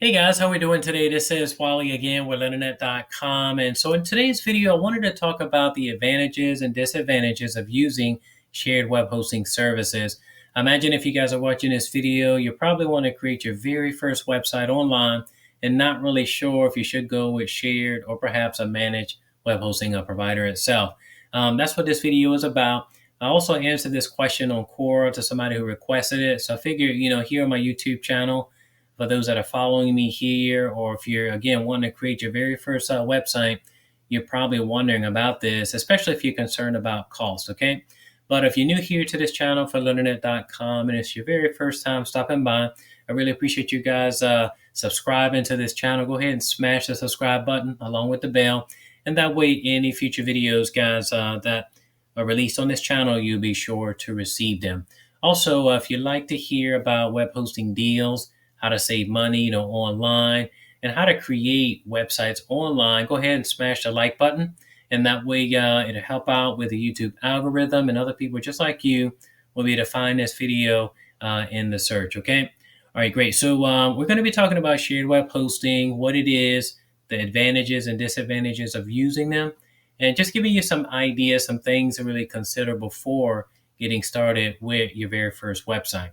Hey guys, how we doing today? This is Wally again with Internet.com. And so in today's video, I wanted to talk about the advantages and disadvantages of using shared web hosting services. Imagine if you guys are watching this video, you probably want to create your very first website online and not really sure if you should go with shared or perhaps a managed web hosting provider itself. That's what this video is about. I also answered this question on Quora to somebody who requested it. So I figured, here on my YouTube channel, for those that are following me here, or if you're again wanting to create your very first website, you're probably wondering about this, especially if you're concerned about cost. Okay. But if you're new here to this channel for Internet.com and it's your very first time stopping by, I really appreciate you guys subscribing to this channel. Go ahead and smash the subscribe button along with the bell. And that way, any future videos, guys, that are released on this channel, you'll be sure to receive them. Also, if you'd like to hear about web hosting deals, how to save money, online, and how to create websites online, go ahead and smash the like button. And that way, it'll help out with the YouTube algorithm, and other people just like you will be able to find this video in the search. Okay. All right, great. So we're going to be talking about shared web hosting, what it is, the advantages and disadvantages of using them, and just giving you some ideas, some things to really consider before getting started with your very first website.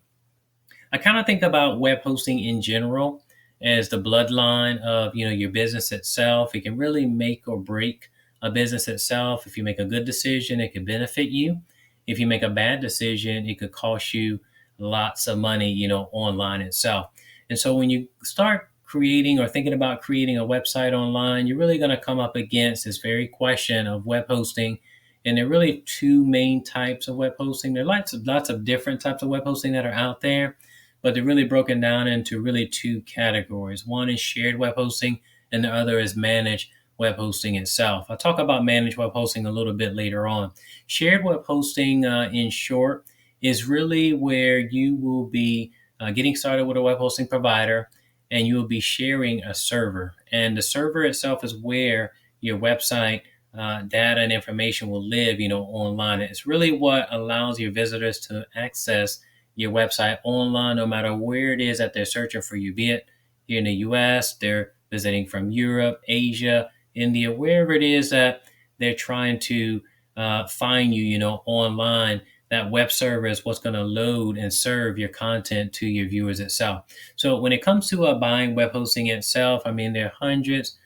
I kind of think about web hosting in general as the bloodline of your business itself. It can really make or break a business itself. If you make a good decision, it could benefit you. If you make a bad decision, it could cost you lots of money, online itself. And so when you start creating or thinking about creating a website online, you're really going to come up against this very question of web hosting. And there are really two main types of web hosting. There are lots of different types of web hosting that are out there, but they're really broken down into really two categories. One is shared web hosting, and the other is managed web hosting itself. I'll talk about managed web hosting a little bit later on. Shared web hosting, in short, is really where you will be getting started with a web hosting provider, and you will be sharing a server. And the server itself is where your website data and information will live, online. It's really what allows your visitors to access your website online, no matter where it is that they're searching for you, be it here in the US, they're visiting from Europe, Asia, India, wherever it is that they're trying to find you, online. That web server is what's going to load and serve your content to your viewers itself. So when it comes to buying web hosting itself, I mean, there are hundreds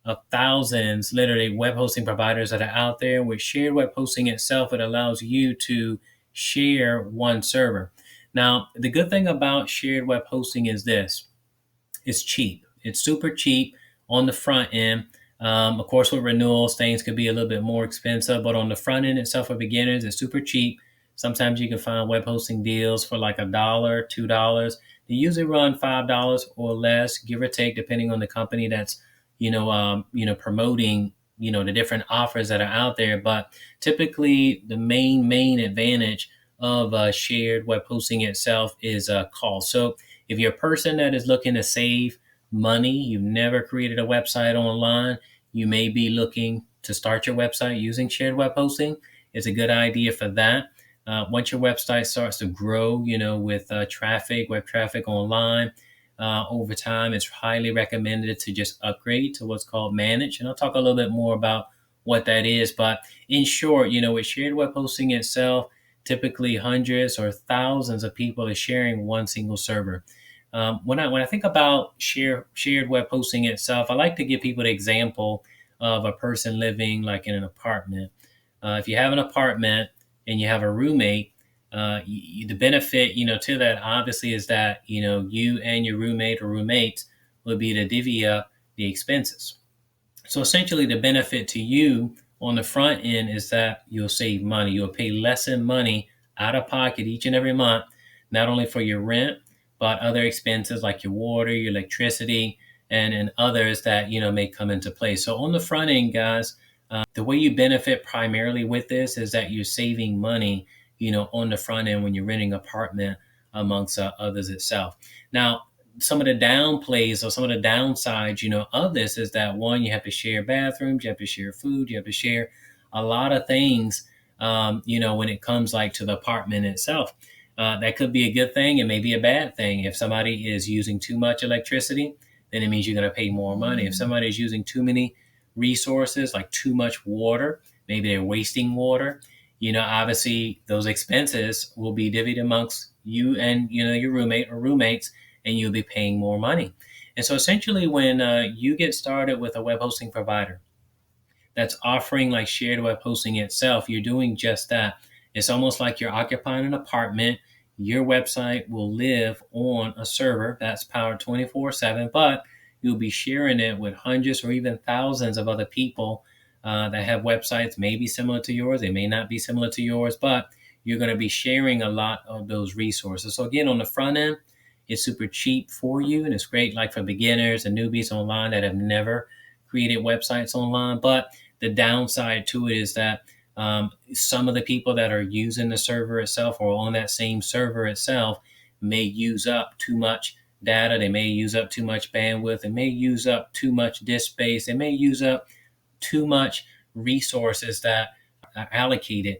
of thousands, literally, web hosting providers that are out there. With shared web hosting itself, it allows you to share one server. Now, the good thing about shared web hosting is this: it's cheap. It's super cheap on the front end. Of course, with renewals, things could be a little bit more expensive, but on the front end itself for beginners, it's super cheap. Sometimes you can find web hosting deals for like $1, $2. They usually run $5 or less, give or take, depending on the company that's promoting the different offers that are out there. But typically, the main advantage of shared web hosting itself is cost. So if you're a person that is looking to save money, you've never created a website online, you may be looking to start your website using shared web hosting. It's a good idea for that. Once your website starts to grow, with web traffic online, over time, it's highly recommended to just upgrade to what's called managed. And I'll talk a little bit more about what that is. But in short, with shared web hosting itself, typically hundreds or thousands of people are sharing one single server. When I think about shared web hosting itself, I like to give people the example of a person living like in an apartment. If you have an apartment and you have a roommate, the benefit, to that obviously is that, you and your roommate or roommates will be to divvy up the expenses. So essentially the benefit to you on the front end is that you'll save money. You'll pay less in money out of pocket each and every month, not only for your rent, but other expenses like your water, your electricity, and others that, may come into play. So on the front end, guys, the way you benefit primarily with this is that you're saving money, on the front end when you're renting an apartment amongst others itself. Now, some of the downplays or some of the downsides, of this is that one, you have to share bathrooms, you have to share food, you have to share a lot of things, when it comes like to the apartment itself. That could be a good thing. It may be a bad thing. If somebody is using too much electricity, then it means you're going to pay more money. If somebody is using too many resources, like too much water, maybe they're wasting water, obviously those expenses will be divvied amongst you and, your roommate or roommates, and you'll be paying more money. And so essentially when you get started with a web hosting provider that's offering like shared web hosting itself, you're doing just that. It's almost like you're occupying an apartment. Your website will live on a server that's powered 24/7, but you'll be sharing it with hundreds or even thousands of other people that have websites maybe similar to yours. They may not be similar to yours, but you're going to be sharing a lot of those resources. So again, on the front end, it's super cheap for you, and it's great like for beginners and newbies online that have never created websites online. But the downside to it is that some of the people that are using the server itself or on that same server itself may use up too much data. They may use up too much bandwidth. They may use up too much disk space. They may use up too much resources that are allocated,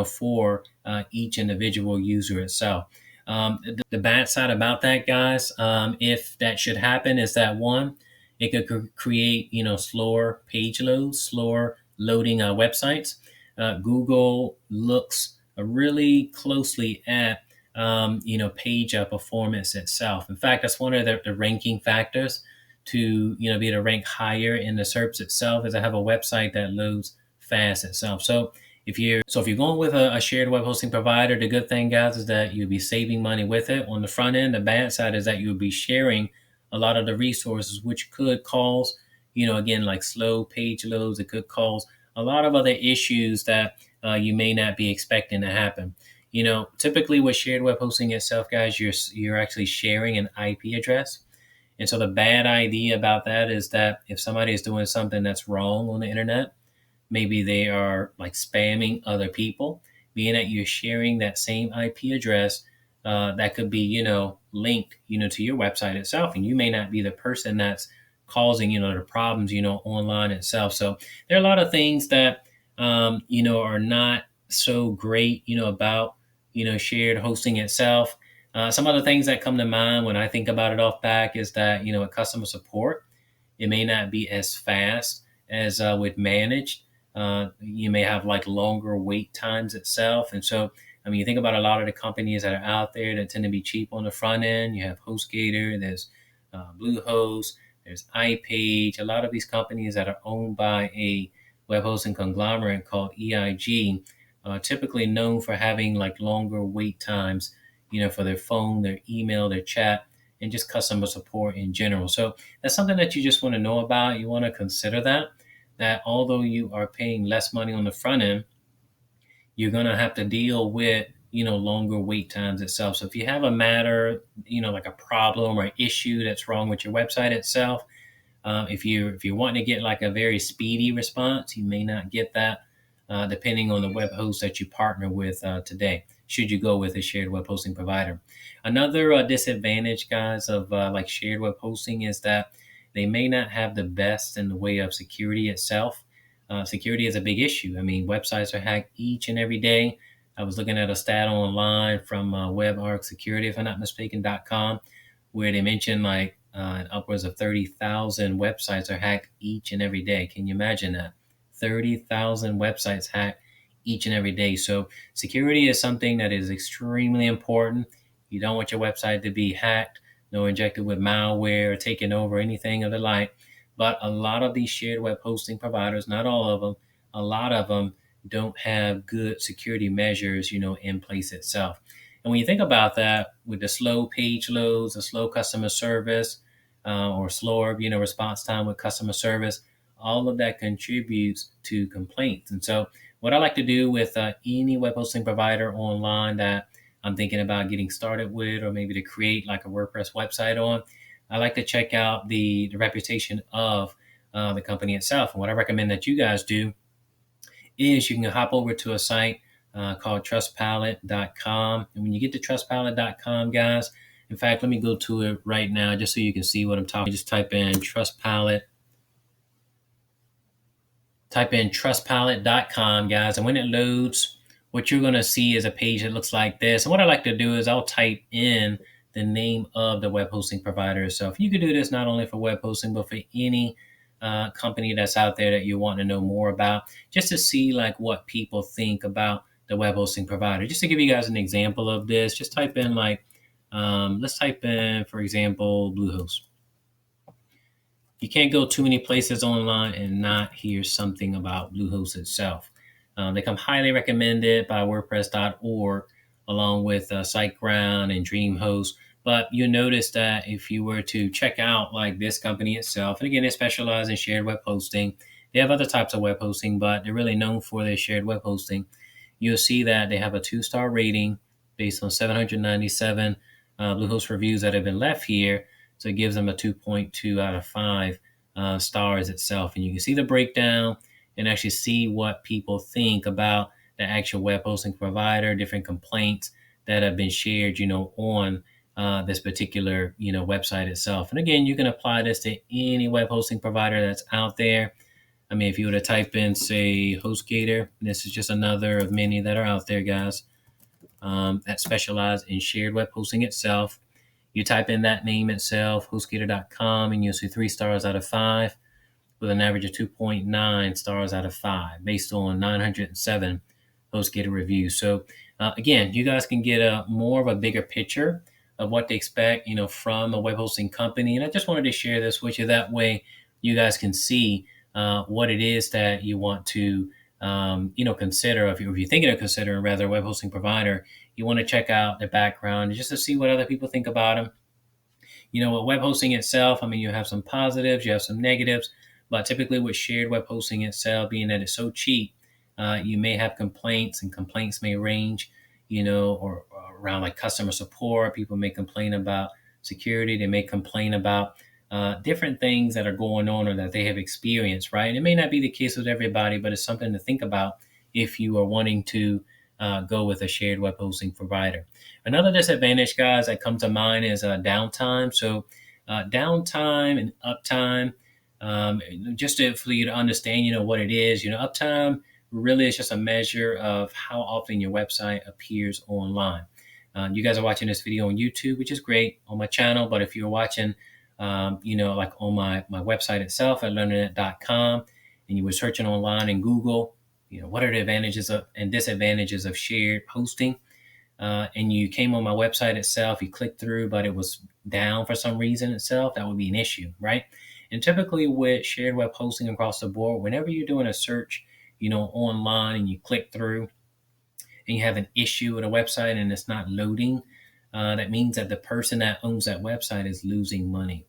for each individual user itself. The bad side about that, guys, if that should happen, is that one, it could create, slower page loads, slower loading websites. Google looks really closely at, page performance itself. In fact, that's one of the ranking factors to, be able to rank higher in the SERPs itself, is to have a website that loads fast itself. So if you're going with a shared web hosting provider, the good thing, guys, is that you'll be saving money with it on the front end. The bad side is that you'll be sharing a lot of the resources, which could cause, again, like slow page loads. It could cause a lot of other issues that you may not be expecting to happen. Typically with shared web hosting itself, guys, you're actually sharing an IP address. And so the bad idea about that is that if somebody is doing something that's wrong on the internet, maybe they are like spamming other people, being that you're sharing that same IP address that could be, linked, to your website itself. And you may not be the person that's causing, the problems, online itself. So there are a lot of things that, are not so great, about, shared hosting itself. Some other things that come to mind when I think about it off back is that, with customer support, it may not be as fast as with managed. You may have like longer wait times itself. And so, you think about a lot of the companies that are out there that tend to be cheap on the front end. You have HostGator, there's Bluehost, there's iPage. A lot of these companies that are owned by a web hosting conglomerate called EIG, typically known for having like longer wait times, for their phone, their email, their chat, and just customer support in general. So that's something that you just want to know about. You want to consider that although you are paying less money on the front end, you're going to have to deal with, longer wait times itself. So if you have a matter, like a problem or issue that's wrong with your website itself, if you're wanting to get like a very speedy response, you may not get that, depending on the web host that you partner with today, should you go with a shared web hosting provider. Another disadvantage, guys, of like shared web hosting is that they may not have the best in the way of security itself. Security is a big issue. Websites are hacked each and every day. I was looking at a stat online from WebArc Security, if I'm not mistaken.com, where they mentioned like upwards of 30,000 websites are hacked each and every day. Can you imagine that? 30,000 websites hacked each and every day. So security is something that is extremely important. You don't want your website to be hacked, nor injected with malware or taken over, anything of the like. But a lot of these shared web hosting providers, not all of them, a lot of them don't have good security measures, in place itself. And when you think about that, with the slow page loads, the slow customer service, or slower, response time with customer service, all of that contributes to complaints. And so what I like to do with any web hosting provider online that I'm thinking about getting started with, or maybe to create like a WordPress website on, I like to check out the reputation of the company itself. And what I recommend that you guys do is you can hop over to a site called Trustpilot.com. And when you get to Trustpilot.com, guys, in fact, let me go to it right now just so you can see what I'm talking. Just type in Trustpilot.com, guys. And when it loads, what you're going to see is a page that looks like this. And what I like to do is I'll type in the name of the web hosting provider itself. You could do this not only for web hosting, but for any company that's out there that you want to know more about, just to see like what people think about the web hosting provider. Just to give you guys an example of this, just type in like, let's type in, for example, Bluehost. You can't go too many places online and not hear something about Bluehost itself. They come highly recommended by WordPress.org, along with SiteGround and DreamHost. But you notice that if you were to check out like this company itself, and again, they specialize in shared web hosting. They have other types of web hosting, but they're really known for their shared web hosting. You'll see that they have a 2-star rating based on 797 Bluehost reviews that have been left here. So it gives them a 2.2 out of 5 stars itself. And you can see the breakdown and actually see what people think about the actual web hosting provider, different complaints that have been shared, on this particular, website itself. And again, you can apply this to any web hosting provider that's out there. I mean, if you were to type in, say, HostGator, this is just another of many that are out there, guys, that specialize in shared web hosting itself. You type in that name itself, HostGator.com, and you'll see 3 stars out of 5 with an average of 2.9 stars out of 5 based on 907 HostGator reviews. So again, you guys can get a more of a bigger picture of what to expect, from a web hosting company. And I just wanted to share this with you. That way you guys can see what it is that you want to, consider. If you're thinking of considering rather a web hosting provider, you want to check out the background just to see what other people think about them. With web hosting itself, I mean, you have some positives, you have some negatives, but typically with shared web hosting itself, being that it's so cheap, you may have complaints, and complaints may range, or around like customer support. People may complain about security. They may complain about different things that are going on or that they have experienced, right? And it may not be the case with everybody, but it's something to think about if you are wanting to go with a shared web hosting provider. Another disadvantage, guys, that comes to mind is downtime. So downtime and uptime, for you to understand, what it is. Uptime really is just a measure of how often your website appears online. You guys are watching this video on YouTube, which is great, on my channel. But if you're watching, like on my website itself at learnernet.com, and you were searching online in Google, what are the advantages and disadvantages of shared hosting? And you came on my website itself, you clicked through, but it was down for some reason itself, that would be an issue, right? And typically with shared web hosting across the board, whenever you're doing a search, online, and you click through and you have an issue with a website and it's not loading, that means that the person that owns that website is losing money.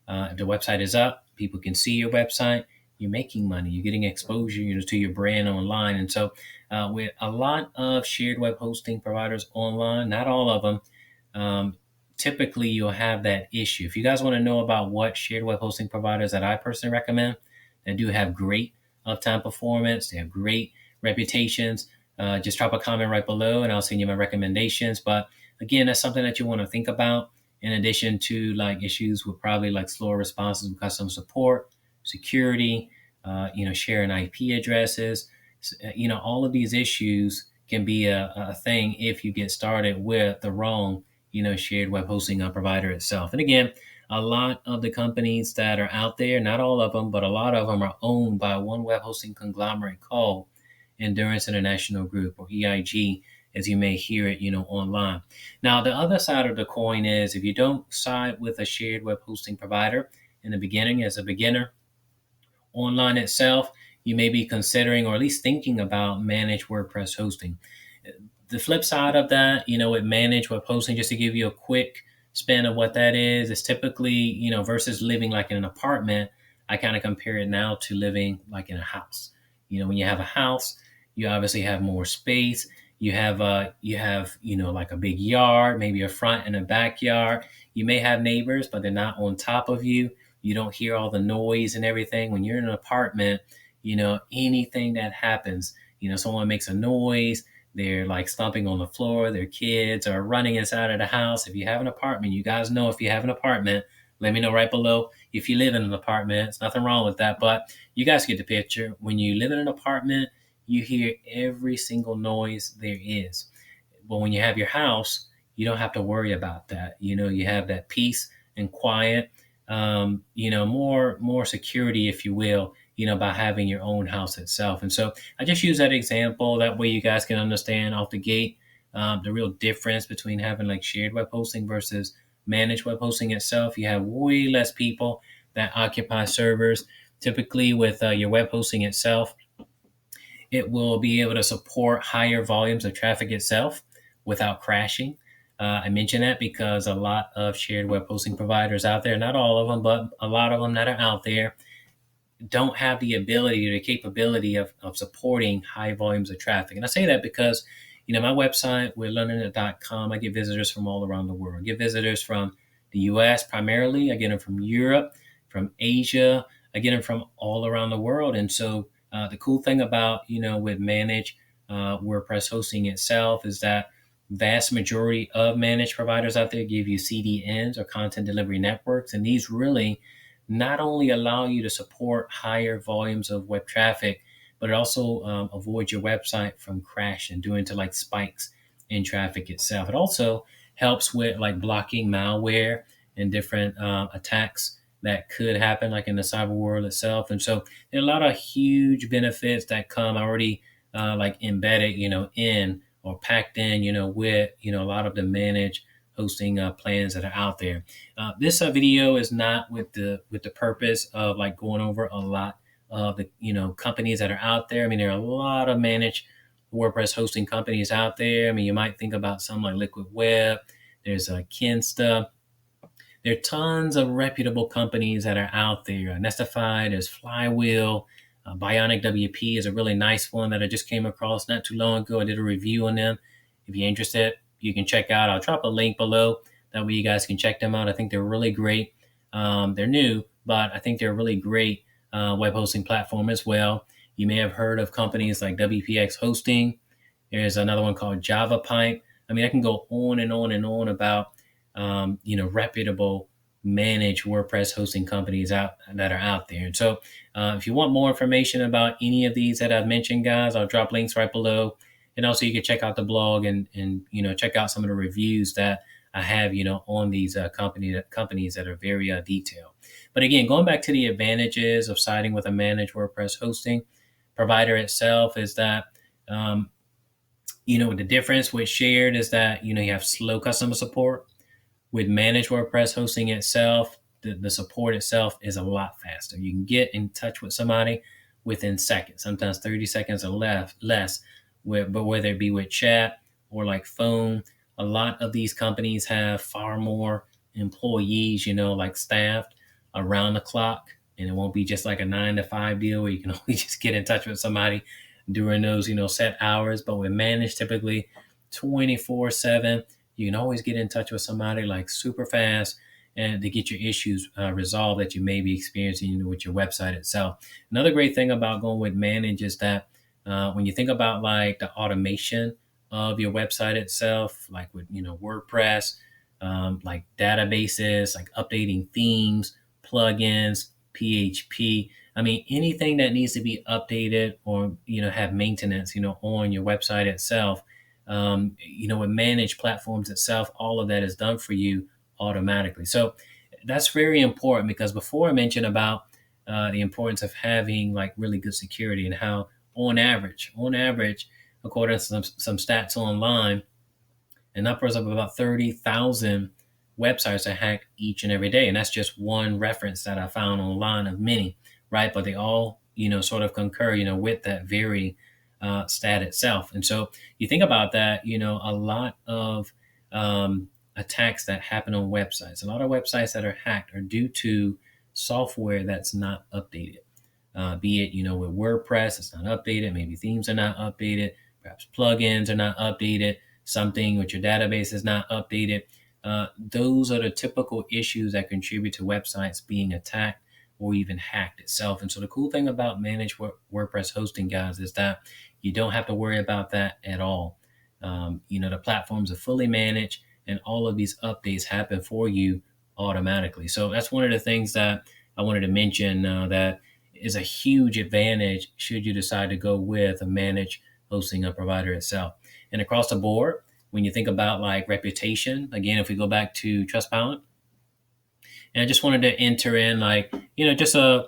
If the website is up, people can see your website, you're making money, you're getting exposure, to your brand online. And so with a lot of shared web hosting providers online, not all of them, typically you'll have that issue. If you guys want to know about what shared web hosting providers that I personally recommend, that do have great uptime performance, they have great reputations, just drop a comment right below and I'll send you my recommendations. But again, that's something that you want to think about, in addition to like issues with probably like slower responses with customer support, security, sharing IP addresses. All of these issues can be a thing if you get started with the wrong, shared web hosting provider itself. And again, a lot of the companies that are out there, not all of them, but a lot of them are owned by one web hosting conglomerate called Endurance International Group, or EIG, as you may hear it, online. Now, the other side of the coin is if you don't side with a shared web hosting provider in the beginning, as a beginner, online itself, you may be considering or at least thinking about managed WordPress hosting. The flip side of that, with managed web hosting, just to give you a quick spin of what that is typically, versus living like in an apartment, I kind of compare it now to living like in a house. When you have a house, you obviously have more space. You have like a big yard, maybe a front and a backyard. You may have neighbors, but they're not on top of you. You don't hear all the noise and everything. When you're in an apartment, anything that happens, someone makes a noise, they're like stomping on the floor, their kids are running inside of the house. If you have an apartment, you guys know if you have an apartment, let me know right below if you live in an apartment. There's nothing wrong with that, but you guys get the picture. When you live in an apartment, you hear every single noise there is. But when you have your house, you don't have to worry about that. You have that peace and quiet, more security, if you will, by having your own house itself. And so I just use that example. That way you guys can understand off the gate the real difference between having like shared web hosting versus managed web hosting itself. You have way less people that occupy servers. Typically, with your web hosting itself, it will be able to support higher volumes of traffic itself without crashing. I mention that because a lot of shared web hosting providers out there, not all of them, but a lot of them that are out there, don't have the ability or the capability of supporting high volumes of traffic. And I say that because, my website with learning.com, I get visitors from all around the world. I get visitors from the US primarily. I get them from Europe, from Asia. I get them from all around the world. And so the cool thing about, with managed WordPress hosting itself is that vast majority of managed providers out there give you CDNs or content delivery networks. And these really not only allow you to support higher volumes of web traffic, but it also avoids your website from crashing due into like spikes in traffic itself. It also helps with like blocking malware and different attacks that could happen like in the cyber world itself. And so there are a lot of huge benefits that come already like embedded, in or packed in, with, a lot of the managed hosting plans that are out there. This video is not with the purpose of like going over a lot of the companies that are out there. I mean, there are a lot of managed WordPress hosting companies out there. I mean, you might think about some like Liquid Web. There's Kinsta. There are tons of reputable companies that are out there. Nestify, there's Flywheel. Bionic WP is a really nice one that I just came across not too long ago. I did a review on them. If you're interested, you can check out. I'll drop a link below. That way you guys can check them out. I think they're really great. They're new, but I think they're a really great web hosting platform as well. You may have heard of companies like WPX Hosting. There's another one called JavaPipe. I mean, I can go on and on and on about reputable managed WordPress hosting companies that are out there. And so if you want more information about any of these that I've mentioned, guys, I'll drop links right below. And also you can check out the blog and check out some of the reviews that I have, on these companies that are very detailed. But again, going back to the advantages of siding with a managed WordPress hosting provider itself is that, the difference with shared is that, you have slow customer support. With managed WordPress hosting itself, the support itself is a lot faster. You can get in touch with somebody within seconds, sometimes 30 seconds or less. But whether it be with chat or like phone, a lot of these companies have far more employees, like staffed around the clock. And it won't be just like a 9 to 5 deal where you can only just get in touch with somebody during those, set hours. But with managed, typically 24/7. You can always get in touch with somebody like super fast and to get your issues resolved that you may be experiencing with your website itself. Another great thing about going with manage is that when you think about like the automation of your website itself, like with WordPress, like databases, like updating themes, plugins, PHP. I mean, anything that needs to be updated or have maintenance, on your website itself. With managed platforms itself, all of that is done for you automatically. So that's very important because before I mentioned about the importance of having like really good security and how on average, according to some stats online, an upwards of about 30,000 websites are hacked each and every day. And that's just one reference that I found online of many, right? But they all, sort of concur, with that very stat itself. And so you think about that, a lot of attacks that happen on websites, a lot of websites that are hacked are due to software that's not updated. Be it, with WordPress, it's not updated. Maybe themes are not updated. Perhaps plugins are not updated. Something with your database is not updated. Those are the typical issues that contribute to websites being attacked or even hacked itself. And so the cool thing about managed WordPress hosting, guys, is that you don't have to worry about that at all. The platforms are fully managed and all of these updates happen for you automatically. So that's one of the things that I wanted to mention that is a huge advantage should you decide to go with a managed hosting provider itself. And across the board, when you think about like reputation. Again, if we go back to Trustpilot, and I just wanted to enter in like, just a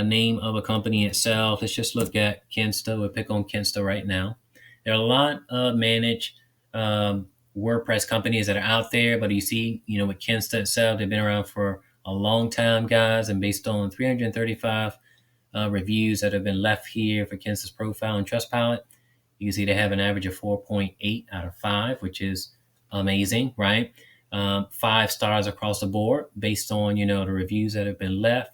name of a company itself. Let's just look at Kinsta. We'll pick on Kinsta right now. There are a lot of managed WordPress companies that are out there, but you see, with Kinsta itself, they've been around for a long time, guys, and based on 335 reviews that have been left here for Kinsta's profile and Trustpilot, you can see they have an average of 4.8 out of 5, which is amazing, right? 5 stars across the board based on, the reviews that have been left.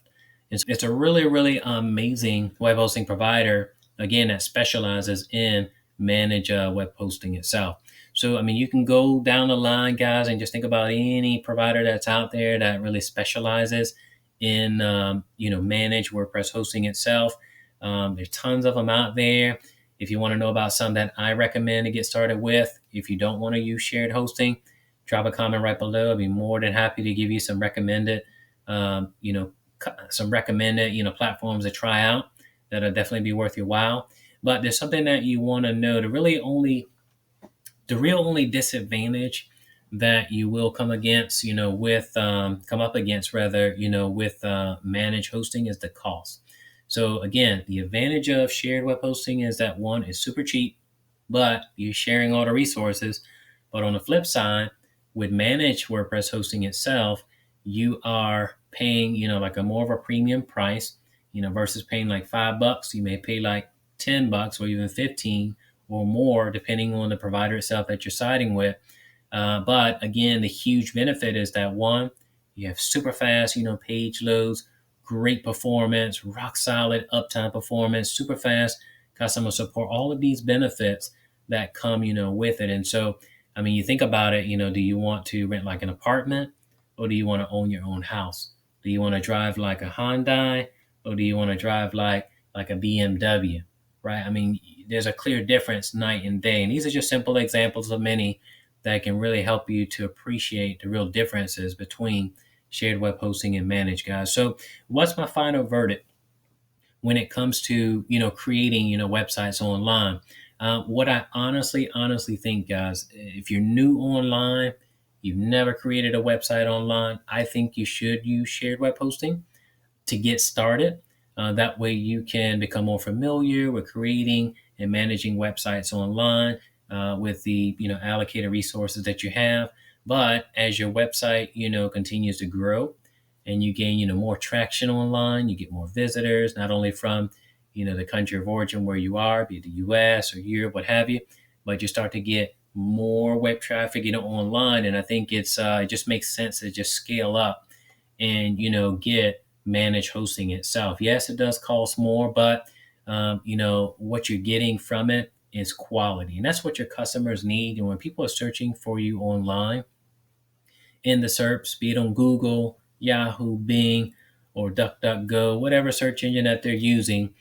It's a really, really amazing web hosting provider, again, that specializes in manage web hosting itself. So, I mean, you can go down the line, guys, and just think about any provider that's out there that really specializes in, manage WordPress hosting itself. There's tons of them out there. If you want to know about some that I recommend to get started with, if you don't want to use shared hosting, drop a comment right below. I'd be more than happy to give you some recommended, platforms to try out that'll definitely be worth your while. But there's something that you want to know. The real only disadvantage that you will come up against with managed hosting is the cost. So again, the advantage of shared web hosting is that one is super cheap, but you're sharing all the resources. But on the flip side, with managed WordPress hosting itself, you are paying, like a more of a premium price, versus paying like $5. You may pay like $10 or even 15 or more, depending on the provider itself that you're siding with. But again, the huge benefit is that one, you have super fast, page loads, great performance, rock solid uptime performance, super fast customer support, all of these benefits that come, with it. And so, I mean, you think about it, do you want to rent like an apartment, or do you want to own your own house? Do you want to drive like a Hyundai, or do you want to drive like a BMW, right? I mean, there's a clear difference night and day. And these are just simple examples of many that can really help you to appreciate the real differences between shared web hosting and managed, guys. So what's my final verdict when it comes to, creating, websites online? What I honestly think, guys, if you're new online, you've never created a website online, I think you should use shared web hosting to get started. That way you can become more familiar with creating and managing websites online with the, allocated resources that you have. But as your website, continues to grow and you gain, more traction online, you get more visitors, not only from, the country of origin where you are, be it the US or Europe, what have you, but you start to get more web traffic, online. And I think it just makes sense to just scale up and, get managed hosting itself. Yes, it does cost more, but what you're getting from it is quality, and that's what your customers need. And when people are searching for you online in the SERPs, be it on Google, Yahoo, Bing, or DuckDuckGo, whatever search engine that they're using,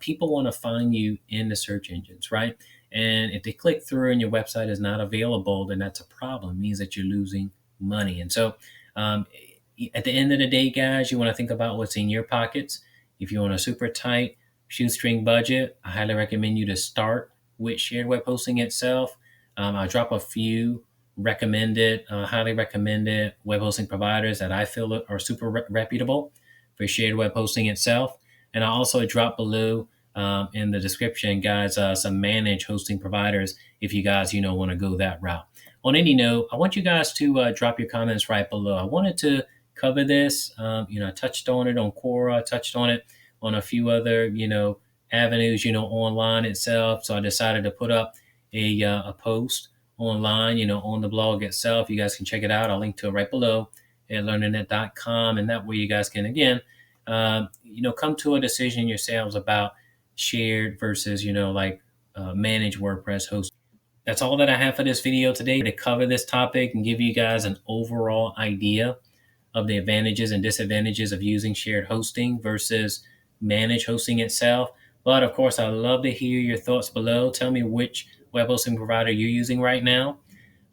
people want to find you in the search engines, right? And if they click through and your website is not available, then that's a problem. It means that you're losing money. And so at the end of the day, guys, you want to think about what's in your pockets. If you want a super tight shoestring budget, I highly recommend you to start with shared web hosting itself. I'll drop a few highly recommended web hosting providers that I feel are super reputable for shared web hosting itself. And I'll also drop below in the description, guys, some managed hosting providers if you guys, want to go that route. On any note, I want you guys to drop your comments right below. I wanted to cover this. I touched on it on Quora, touched on it on a few other, avenues, online itself. So I decided to put up a post online, on the blog itself. You guys can check it out. I'll link to it right below at learningnet.com. And that way you guys can, again, come to a decision yourselves about shared versus, managed WordPress hosting. That's all that I have for this video today to cover this topic and give you guys an overall idea of the advantages and disadvantages of using shared hosting versus managed hosting itself. But of course, I'd love to hear your thoughts below. Tell me which web hosting provider you're using right now.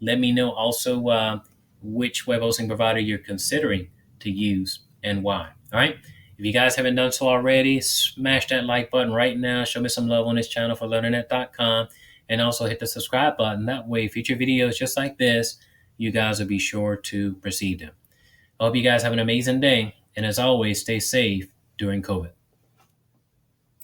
Let me know also which web hosting provider you're considering to use and why. All right. If you guys haven't done so already, smash that like button right now. Show me some love on this channel for learningnet.com. and also hit the subscribe button. That way, future videos just like this, you guys will be sure to receive them. I hope you guys have an amazing day. And as always, stay safe during COVID.